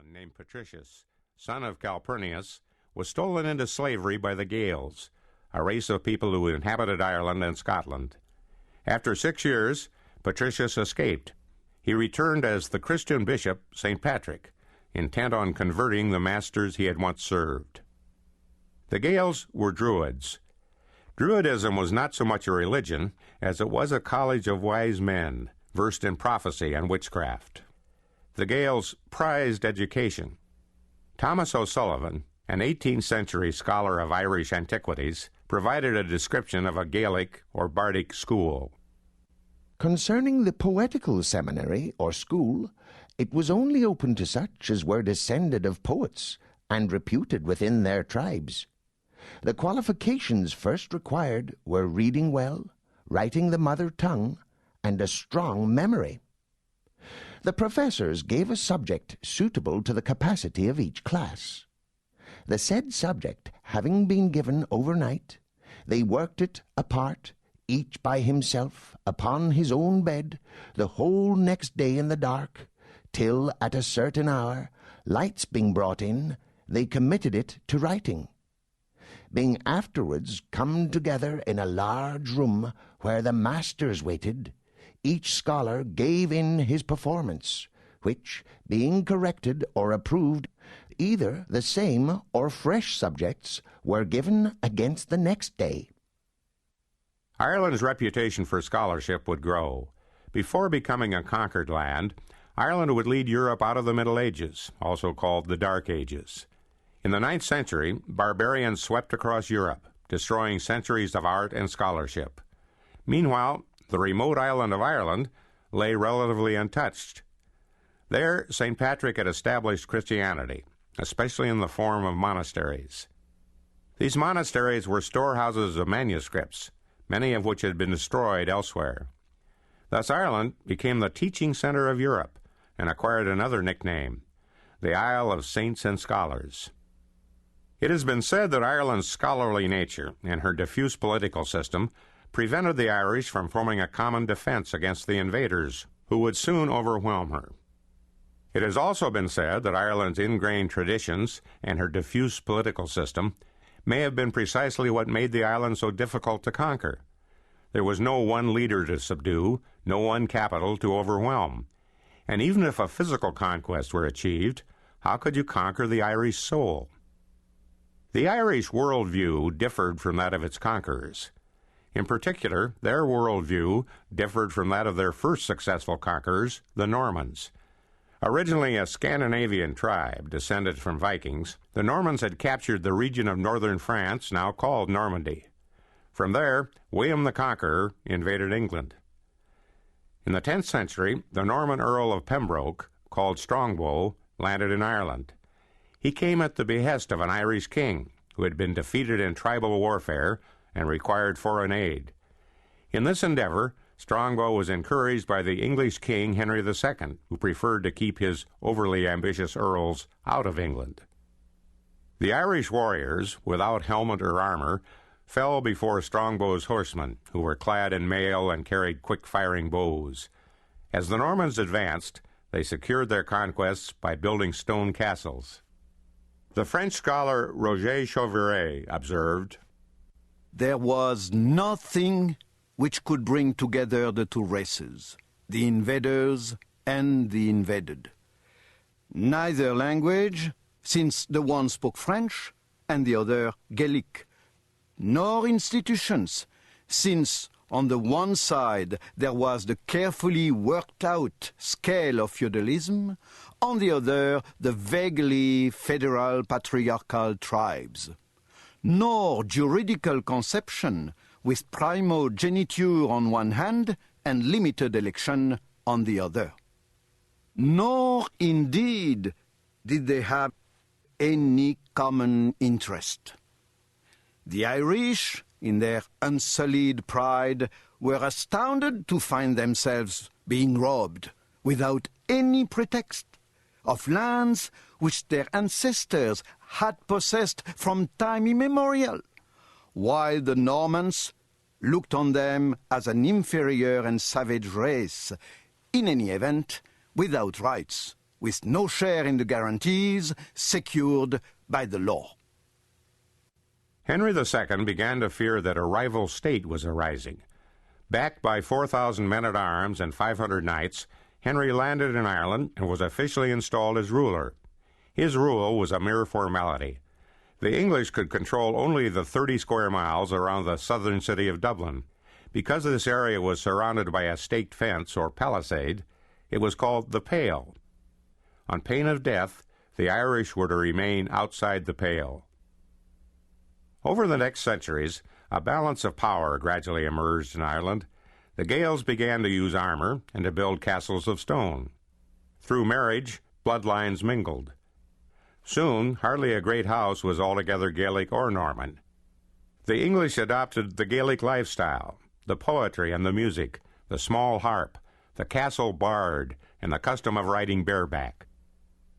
Ireland named Patricius, son of Calpurnius, was stolen into slavery by the Gaels, a race of people who inhabited Ireland and Scotland. After 6 years, Patricius escaped. He returned as the Christian bishop, St. Patrick, intent on converting the masters he had once served. The Gaels were Druids. Druidism was not so much a religion as it was a college of wise men, versed in prophecy and witchcraft. The Gaels prized education. Thomas O'Sullivan, an 18th century scholar of Irish antiquities, provided a description of a Gaelic or bardic school. Concerning the poetical seminary or school, it was only open to such as were descended of poets and reputed within their tribes. The qualifications first required were reading well, writing the mother tongue, and a strong memory. The professors gave a subject suitable to the capacity of each class. The said subject having been given overnight, they worked it apart, each by himself, upon his own bed, the whole next day in the dark, till at a certain hour, lights being brought in, they committed it to writing. Being afterwards come together in a large room where the masters waited, each scholar gave in his performance, which, being corrected or approved, either the same or fresh subjects were given against the next day. Ireland's reputation for scholarship would grow. Before becoming a conquered land, Ireland would lead Europe out of the Middle Ages, also called the Dark Ages. In the 9th century, barbarians swept across Europe, destroying centuries of art and scholarship. Meanwhile, the remote island of Ireland lay relatively untouched. There, St. Patrick had established Christianity, especially in the form of monasteries. These monasteries were storehouses of manuscripts, many of which had been destroyed elsewhere. Thus Ireland became the teaching center of Europe and acquired another nickname, the Isle of Saints and Scholars. It has been said that Ireland's scholarly nature and her diffuse political system prevented the Irish from forming a common defense against the invaders, who would soon overwhelm her. It has also been said that Ireland's ingrained traditions and her diffuse political system may have been precisely what made the island so difficult to conquer. There was no one leader to subdue, no one capital to overwhelm. And even if a physical conquest were achieved, how could you conquer the Irish soul? The Irish worldview differed from that of its conquerors. In particular, their worldview differed from that of their first successful conquerors, the Normans. Originally a Scandinavian tribe descended from Vikings, the Normans had captured the region of northern France now called Normandy. From there, William the Conqueror invaded England. In the 10th century, the Norman Earl of Pembroke, called Strongbow, landed in Ireland. He came at the behest of an Irish king who had been defeated in tribal warfare and required foreign aid. In this endeavor, Strongbow was encouraged by the English king Henry II, who preferred to keep his overly ambitious earls out of England. The Irish warriors, without helmet or armor, fell before Strongbow's horsemen, who were clad in mail and carried quick-firing bows. As the Normans advanced, they secured their conquests by building stone castles. The French scholar Roger Chauviret observed, "There was nothing which could bring together the two races, the invaders and the invaded. Neither language, since the one spoke French and the other Gaelic, nor institutions, since on the one side there was the carefully worked out scale of feudalism, on the other the vaguely federal patriarchal tribes, nor juridical conception with primogeniture on one hand and limited election on the other. Nor indeed did they have any common interest. The Irish, in their unsullied pride, were astounded to find themselves being robbed, without any pretext, of lands which their ancestors had possessed from time immemorial, while the Normans looked on them as an inferior and savage race, in any event, without rights with no share in the guarantees secured by the law. Henry II began to fear that a rival state was arising. Backed by 4,000 men-at-arms and 500 knights, Henry landed in Ireland and was officially installed as ruler. His rule was a mere formality. The English could control only the 30 square miles around the southern city of Dublin. Because this area was surrounded by a staked fence or palisade, it was called the Pale. On pain of death, the Irish were to remain outside the Pale. Over the next centuries, a balance of power gradually emerged in Ireland. The Gaels began to use armor and to build castles of stone. Through marriage, bloodlines mingled. Soon, hardly a great house was altogether Gaelic or Norman. The English adopted the Gaelic lifestyle, the poetry and the music, the small harp, the castle bard, and the custom of riding bareback.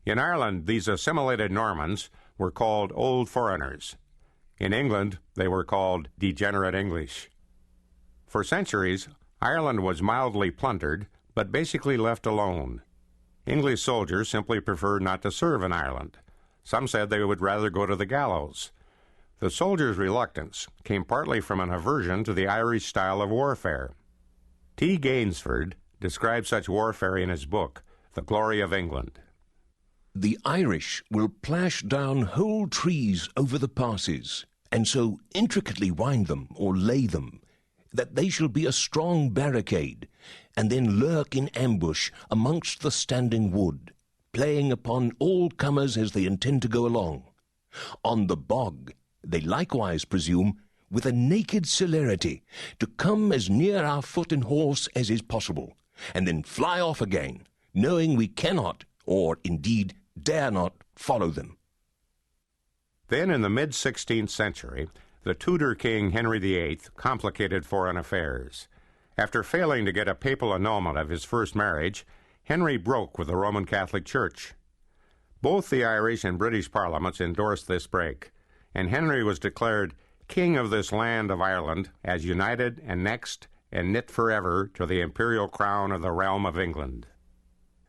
In Ireland, these assimilated Normans were called Old Foreigners. In England, they were called Degenerate English. For centuries, Ireland was mildly plundered, but basically left alone. English soldiers simply preferred not to serve in Ireland. Some said they would rather go to the gallows. The soldiers' reluctance came partly from an aversion to the Irish style of warfare. T. Gainsford describes such warfare in his book, The Glory of England. The Irish will plash down whole trees over the passes, and so intricately wind them or lay them, that they shall be a strong barricade, and then lurk in ambush amongst the standing wood, playing upon all comers as they intend to go along. On the bog they likewise presume, with a naked celerity, to come as near our foot and horse as is possible, and then fly off again, knowing we cannot, or indeed dare not, follow them. Then, in the mid-16th century, the Tudor king Henry VIII complicated foreign affairs. After failing to get a papal annulment of his first marriage, Henry broke with the Roman Catholic Church. Both the Irish and British parliaments endorsed this break, and Henry was declared king of this land of Ireland as united, annexed, and knit forever to the imperial crown of the realm of England.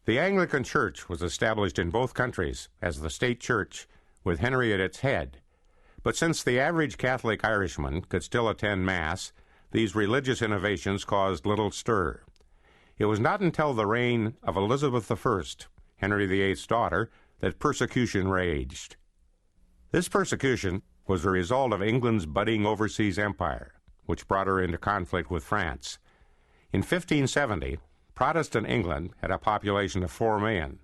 The Anglican Church was established in both countries as the state church, with Henry at its head. But since the average Catholic Irishman could still attend Mass, these religious innovations caused little stir. It was not until the reign of Elizabeth I, Henry VIII's daughter, that persecution raged. This persecution was the result of England's budding overseas empire, which brought her into conflict with France. In 1570, Protestant England had a population of 4 million.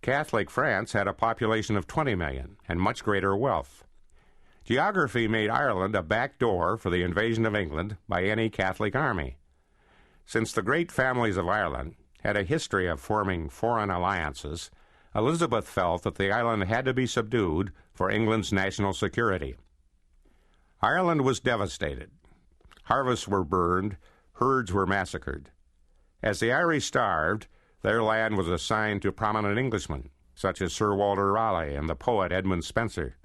Catholic France had a population of 20 million and much greater wealth. Geography made Ireland a back door for the invasion of England by any Catholic army. Since the great families of Ireland had a history of forming foreign alliances, Elizabeth felt that the island had to be subdued for England's national security. Ireland was devastated. Harvests were burned, herds were massacred. As the Irish starved, their land was assigned to prominent Englishmen, such as Sir Walter Raleigh and the poet Edmund Spenser.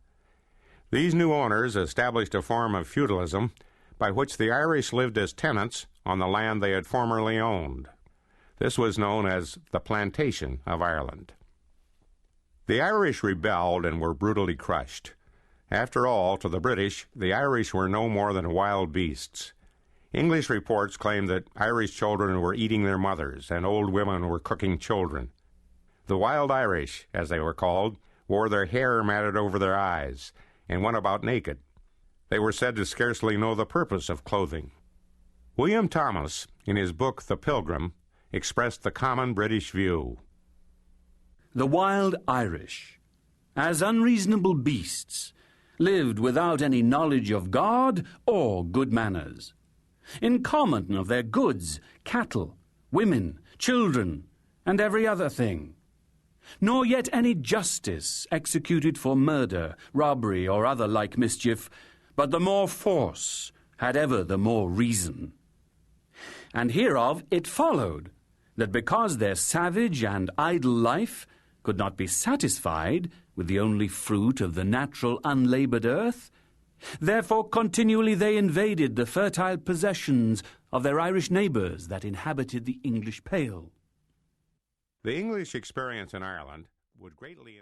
These new owners established a form of feudalism by which the Irish lived as tenants on the land they had formerly owned. This was known as the Plantation of Ireland. The Irish rebelled and were brutally crushed. After all, to the British, the Irish were no more than wild beasts. English reports claimed that Irish children were eating their mothers and old women were cooking children. The wild Irish, as they were called, wore their hair matted over their eyes and went about naked. They were said to scarcely know the purpose of clothing. William Thomas, in his book The Pilgrim, expressed the common British view. The wild Irish, as unreasonable beasts, lived without any knowledge of God or good manners. In common of their goods, cattle, women, children, and every other thing. Nor yet any justice executed for murder, robbery, or other like mischief, but the more force had ever the more reason. And hereof it followed, that because their savage and idle life could not be satisfied with the only fruit of the natural unlaboured earth, therefore continually they invaded the fertile possessions of their Irish neighbours that inhabited the English Pale. The English experience in Ireland would greatly